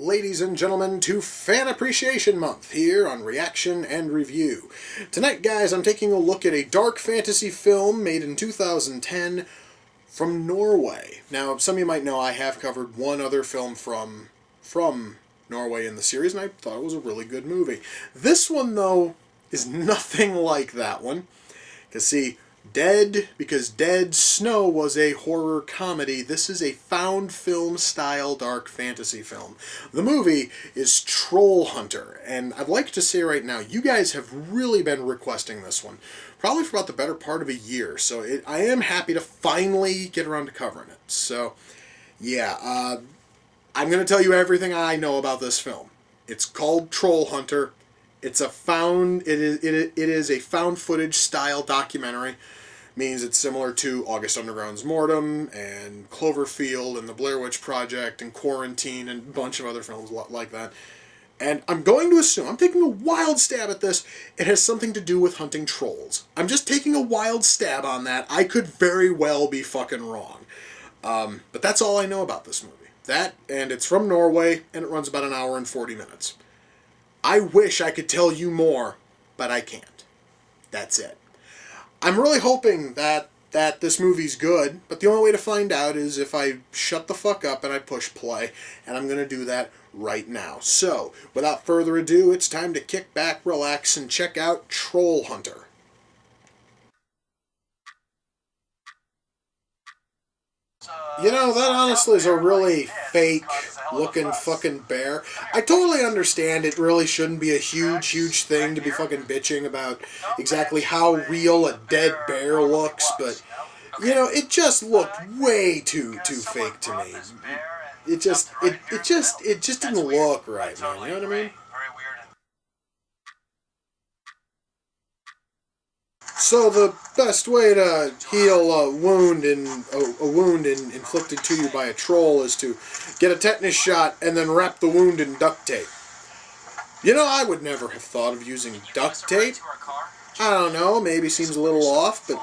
ladies and gentlemen, to Fan Appreciation Month here on Reaction and Review. Tonight, guys, I'm taking a look at a dark fantasy film made in 2010 from Norway. Now, some of you might know I have covered one other film from Norway in the series, and I thought it was a really good movie. This one, though, is nothing like that one. Because, see, Dead Snow was a horror comedy. This is a found film style dark fantasy film. The movie is Trollhunter, and I'd like to say right now, you guys have really been requesting this one, probably for about the better part of a year, so I am happy to finally get around to covering it. So, yeah, I'm going to tell you everything I know about this film. It's called Trollhunter. It's a it is a found footage style documentary. Means it's similar to August Underground's Mortem and Cloverfield and the Blair Witch Project and Quarantine and a bunch of other films like that. And I'm going to assume, I'm taking a wild stab at this, it has something to do with hunting trolls. I'm just taking a wild stab on that. I could very well be fucking wrong. But that's all I know about this movie. That, and it's from Norway, and it runs about an hour and 40 minutes. I wish I could tell you more, but I can't. That's it. I'm really hoping that this movie's good, but the only way to find out is if I shut the fuck up and I push play, and I'm going to do that right now. So, without further ado, it's time to kick back, relax, and check out Trollhunter. You know, that honestly is a really fake-looking fucking bear. I totally understand it really shouldn't be a huge thing to be fucking bitching about exactly how real a dead bear looks, but, you know, it just looked way too fake to me. It just didn't look right, man, you know what I mean? So the best way to heal a wound inflicted to you by a troll is to get a tetanus shot and then wrap the wound in duct tape. You know, I would never have thought of using duct tape. I don't know, maybe seems a little off, but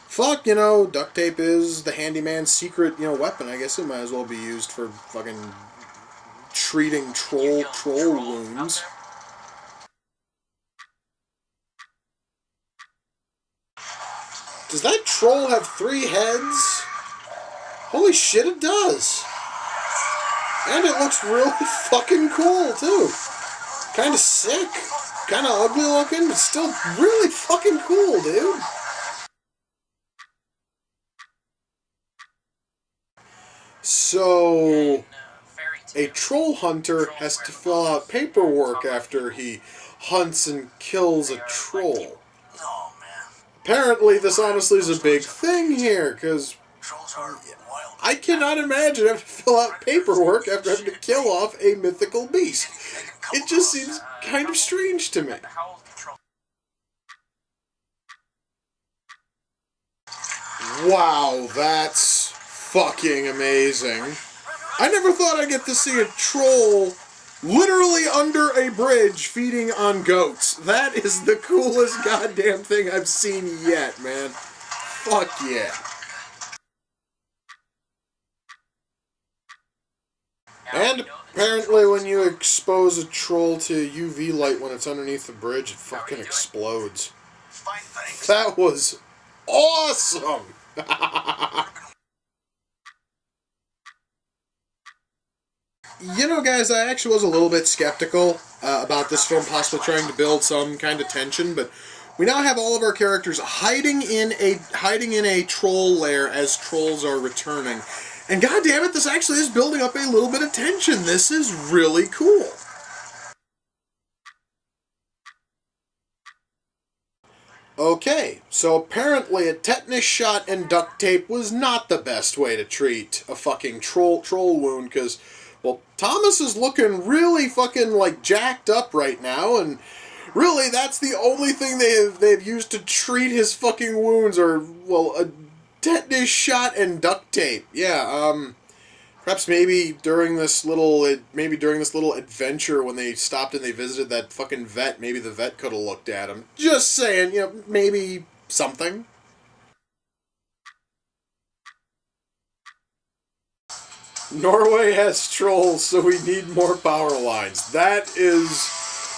fuck, you know, duct tape is the handyman's secret, you know, weapon. I guess it might as well be used for fucking treating troll wounds. Does that troll have 3 heads? Holy shit, it does! And it looks really fucking cool, too. Kinda sick. Kinda ugly looking, but still really fucking cool, dude. So, a troll hunter has to fill out paperwork after he hunts and kills a troll. Apparently, this honestly is a big thing here, because I cannot imagine having to fill out paperwork after having to kill off a mythical beast. It just seems kind of strange to me. Wow, that's fucking amazing. I never thought I'd get to see a troll literally under a bridge feeding on goats. That is the coolest goddamn thing I've seen yet, man. Fuck yeah. And apparently when you expose a troll to UV light when it's underneath the bridge, it fucking explodes. That was awesome! You know, guys, I actually was a little bit skeptical about this film possibly trying to build some kind of tension, but we now have all of our characters hiding in a troll lair as trolls are returning. And goddammit, this actually is building up a little bit of tension. This is really cool. Okay, so apparently a tetanus shot and duct tape was not the best way to treat a fucking troll wound, because, well, Thomas is looking really fucking, like, jacked up right now, and really that's the only thing they've used to treat his fucking wounds, or, well, a tetanus shot and duct tape. Yeah, perhaps maybe during this little adventure when they stopped and they visited that fucking vet, maybe the vet could have looked at him. Just saying, you know, maybe something. Norway has trolls, so we need more power lines. That is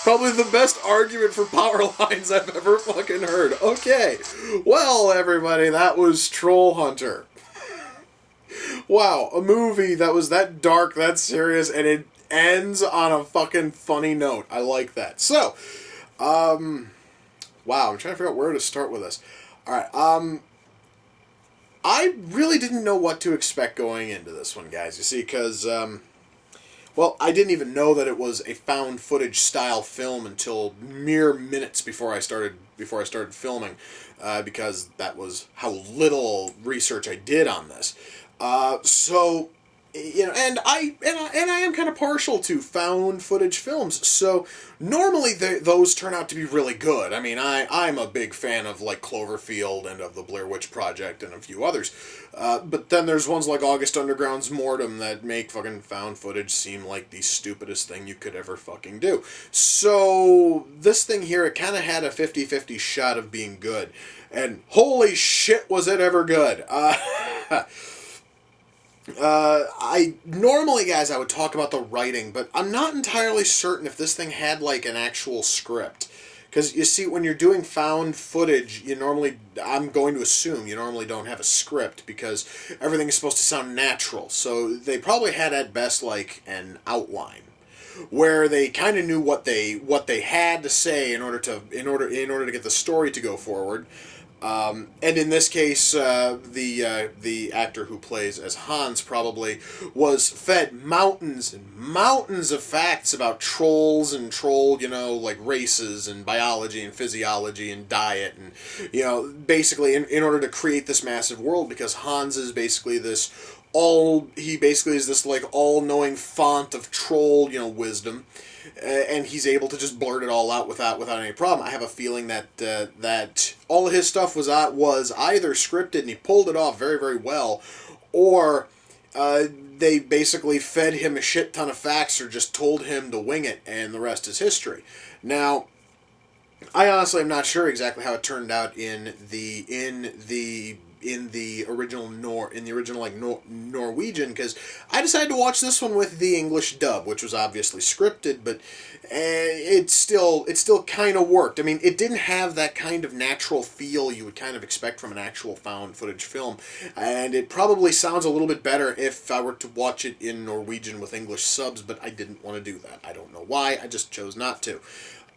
probably the best argument for power lines I've ever fucking heard. Okay, well, everybody, that was Trollhunter. Wow, a movie that was that dark, that serious, and it ends on a fucking funny note. I like that. So, wow, I'm trying to figure out where to start with this. Alright, I really didn't know what to expect going into this one, guys. You see, because, well, I didn't even know that it was a found footage style film until mere minutes before I started filming, because that was how little research I did on this. So, you know, and I am kind of partial to found footage films. So normally those turn out to be really good. I mean, I'm a big fan of like Cloverfield and of the Blair Witch Project and a few others. But then there's ones like August Underground's Mortem that make fucking found footage seem like the stupidest thing you could ever fucking do. So this thing here, it kind of had a 50-50 shot of being good. And holy shit, was it ever good. I normally, guys, I would talk about the writing, but I'm not entirely certain if this thing had like an actual script. Because you see, when you're doing found footage, I'm going to assume you normally don't have a script because everything is supposed to sound natural. So they probably had at best like an outline where they kind of knew what they had to say in order to get the story to go forward. And in this case, the actor who plays as Hans probably was fed mountains and mountains of facts about trolls and like races and biology and physiology and diet and, basically in order to create this massive world, because Hans is basically this like all-knowing font of troll, wisdom. And he's able to just blurt it all out without any problem. I have a feeling that all of his stuff was either scripted and he pulled it off very, very well, or they basically fed him a shit ton of facts or just told him to wing it, and the rest is history. Now, I honestly am not sure exactly how it turned out in the original Norwegian, because I decided to watch this one with the English dub, which was obviously scripted, but it still kind of worked. I mean, it didn't have that kind of natural feel you would kind of expect from an actual found footage film, and it probably sounds a little bit better if I were to watch it in Norwegian with English subs, but I didn't want to do that. I don't know why, I just chose not to.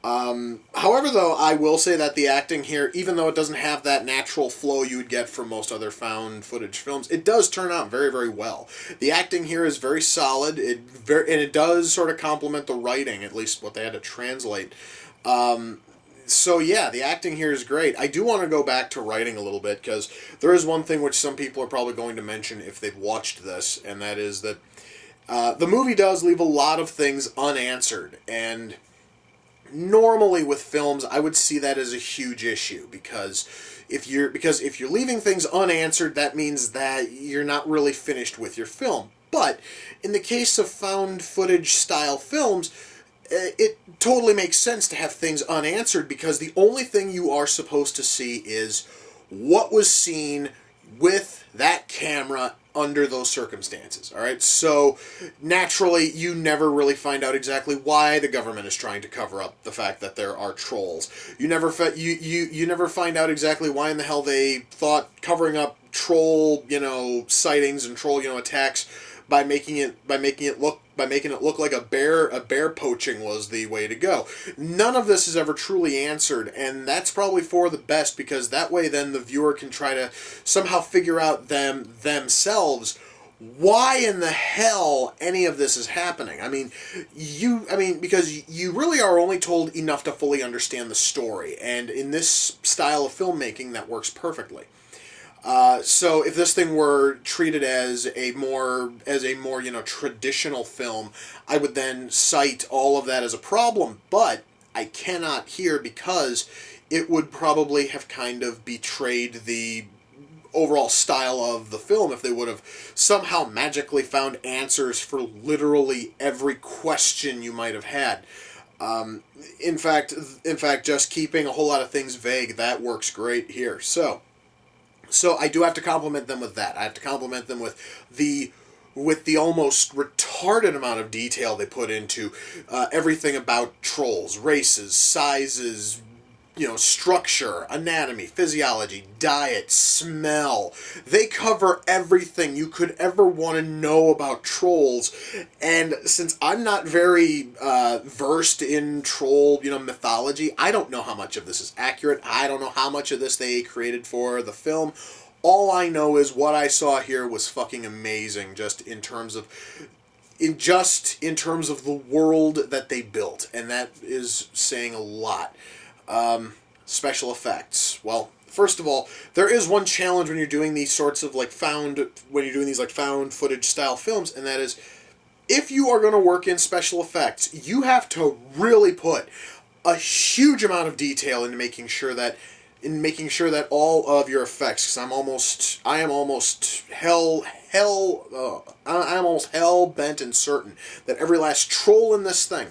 However, though, I will say that the acting here, even though it doesn't have that natural flow you would get from most other found footage films, it does turn out very, very well. The acting here is very solid, and it does sort of complement the writing, at least what they had to translate. So yeah, the acting here is great. I do want to go back to writing a little bit, because there is one thing which some people are probably going to mention if they've watched this, and that is that the movie does leave a lot of things unanswered, and normally with films, I would see that as a huge issue, because if you're leaving things unanswered, that means that you're not really finished with your film. But in the case of found footage style films, it totally makes sense to have things unanswered, because the only thing you are supposed to see is what was seen with that camera under those circumstances. All right, so naturally you never really find out exactly why the government is trying to cover up the fact that there are trolls. You never find out exactly why in the hell they thought covering up troll sightings and troll attacks by making it look like a bear poaching was the way to go. None of this is ever truly answered, and that's probably for the best, because that way then the viewer can try to somehow figure out themselves why in the hell any of this is happening. Because you really are only told enough to fully understand the story, and in this style of filmmaking that works perfectly. So if this thing were treated as a more traditional film, I would then cite all of that as a problem, but I cannot here, because it would probably have kind of betrayed the overall style of the film if they would have somehow magically found answers for literally every question you might have had. In fact, just keeping a whole lot of things vague, that works great here. So I do have to compliment them with that. I have to compliment them with the with the almost retarded amount of detail they put into everything about trolls, races, sizes, structure, anatomy, physiology, diet, smell. They cover everything you could ever want to know about trolls. And since I'm not very versed in troll, mythology, I don't know how much of this is accurate. I don't know how much of this they created for the film. All I know is what I saw here was fucking amazing, just in terms of the world that they built, and that is saying a lot. Special effects. Well, first of all, there is one challenge when you're doing these sorts of found footage style films, and that is, if you are going to work in special effects, you have to really put a huge amount of detail into making sure that all of your effects, because I am almost hell bent and certain that every last troll in this thing,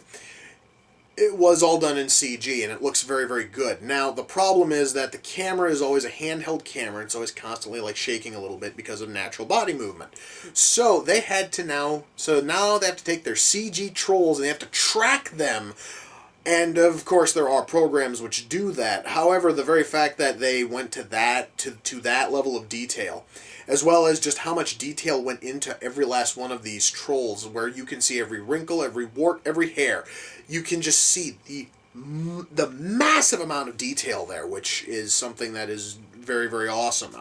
it was all done in CG, and it looks very, very good. Now, the problem is that the camera is always a handheld camera, and it's always constantly shaking a little bit because of natural body movement. So now they have to take their CG trolls and they have to track them. And of course, there are programs which do that. However, the very fact that they went to that level of detail, as well as just how much detail went into every last one of these trolls, where you can see every wrinkle, every wart, every hair. You can just see the massive amount of detail there, which is something that is very, very awesome.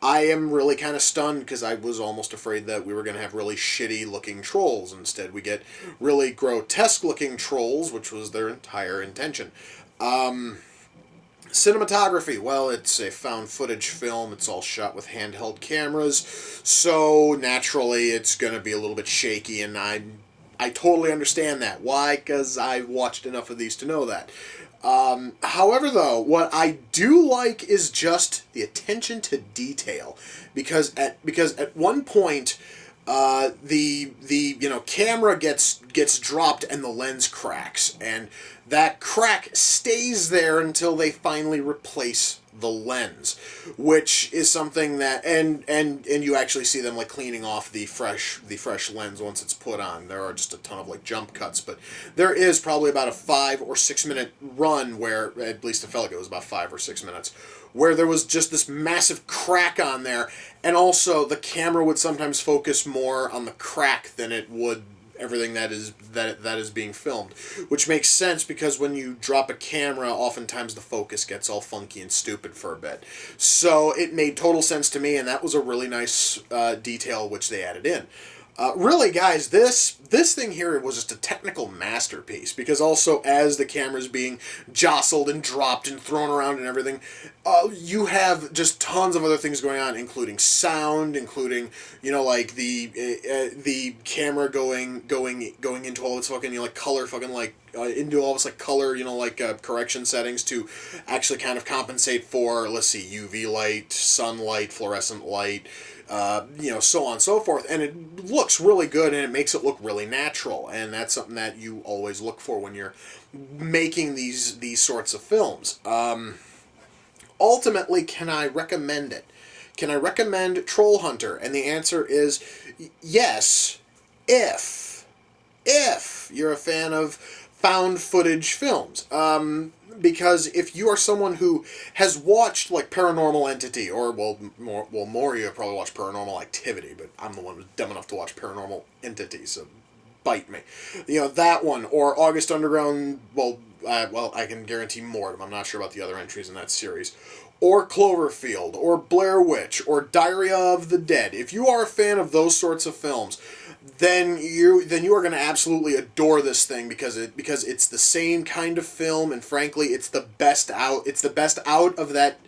I am really kind of stunned, because I was almost afraid that we were going to have really shitty looking trolls. Instead, we get really grotesque looking trolls, which was their entire intention. Cinematography, well, it's a found footage film. It's all shot with handheld cameras, so naturally it's going to be a little bit shaky, and I totally understand that. Why? Because I've watched enough of these to know that. However, though, what I do like is just the attention to detail, because at one point, the camera gets dropped and the lens cracks, and that crack stays there until they finally replace the lens, which is something that and you actually see them cleaning off the fresh lens once it's put on. There are just a ton of jump cuts, but there is probably about a 5 or 6 minute run where, at least it felt like it was about 5 or 6 minutes, where there was just this massive crack on there, and also the camera would sometimes focus more on the crack than it would everything that is being filmed, which makes sense, because when you drop a camera, oftentimes the focus gets all funky and stupid for a bit. So it made total sense to me, and that was a really nice detail which they added in. Really, guys, this thing here was just a technical masterpiece, because also as the camera's being jostled and dropped and thrown around and everything, you have just tons of other things going on, including sound, including the camera going into all its fucking color, into all this color, correction settings to actually kind of compensate for, let's see, UV light, sunlight, fluorescent light, so on and so forth, and it looks really good, and it makes it look really natural, and that's something that you always look for when you're making these sorts of films. Ultimately, can I recommend it? Can I recommend Trollhunter? And the answer is yes, if you're a fan of found footage films. Because if you are someone who has watched Paranormal Entity, or more you have probably watched Paranormal Activity, but I'm the one who's dumb enough to watch Paranormal Entity, so bite me. That one, or August Underground, I can guarantee more of them. I'm not sure about the other entries in that series. Or Cloverfield, or Blair Witch, or Diary of the Dead. If you are a fan of those sorts of films, then you are going to absolutely adore this thing, because it's the same kind of film, and frankly, it's the best out of that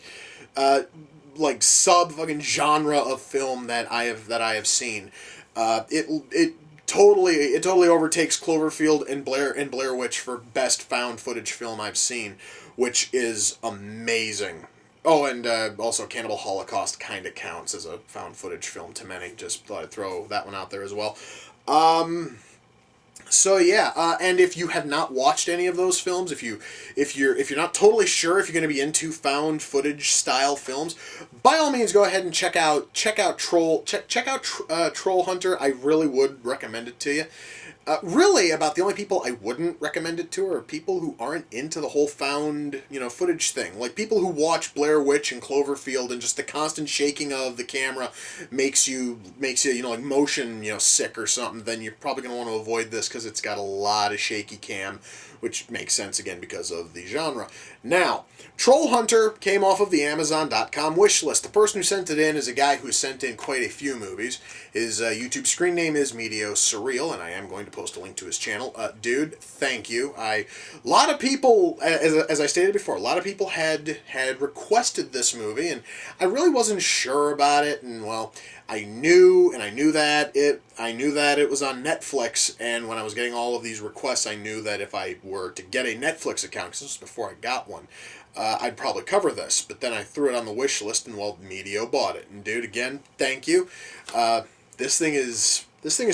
sub fucking genre of film that I have seen. It totally overtakes Cloverfield and Blair Witch for best found footage film I've seen, which is amazing. Oh, and also Cannibal Holocaust kind of counts as a found footage film to many. Just thought I'd throw that one out there as well. So yeah, and if you have not watched any of those films, if you're not totally sure if you're going to be into found footage style films, by all means go ahead and check out Trollhunter. I really would recommend it to you. Really, about the only people I wouldn't recommend it to are people who aren't into the whole found, footage thing. Like people who watch Blair Witch and Cloverfield, and just the constant shaking of the camera makes you, like motion, sick or something. Then you're probably going to want to avoid this because it's got a lot of shaky cam, which makes sense again because of the genre. Now, Trollhunter came off of the Amazon.com wish list. The person who sent it in is a guy who sent in quite a few movies. His YouTube screen name is Medio Surreal, and I am going to post a link to his channel. Dude, thank you. A lot of people, as I stated before, a lot of people had requested this movie, and I really wasn't sure about it. And well, I knew that it was on Netflix, and when I was getting all of these requests, I knew that if I were to get a Netflix account, because this was before I got one, I'd probably cover this. But then I threw it on the wish list, and well, Medio bought it. And dude, again, thank you. This thing is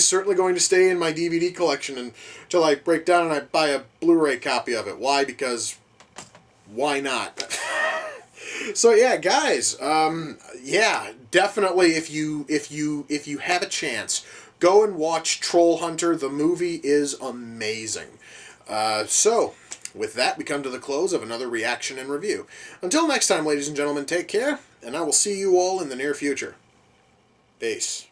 certainly going to stay in my DVD collection until I break down and I buy a Blu-ray copy of it. Why? Because why not? So yeah, guys, yeah, definitely if you have a chance, go and watch Trollhunter. The movie is amazing. So with that, we come to the close of another reaction and review. Until next time, ladies and gentlemen, take care, and I will see you all in the near future. Peace.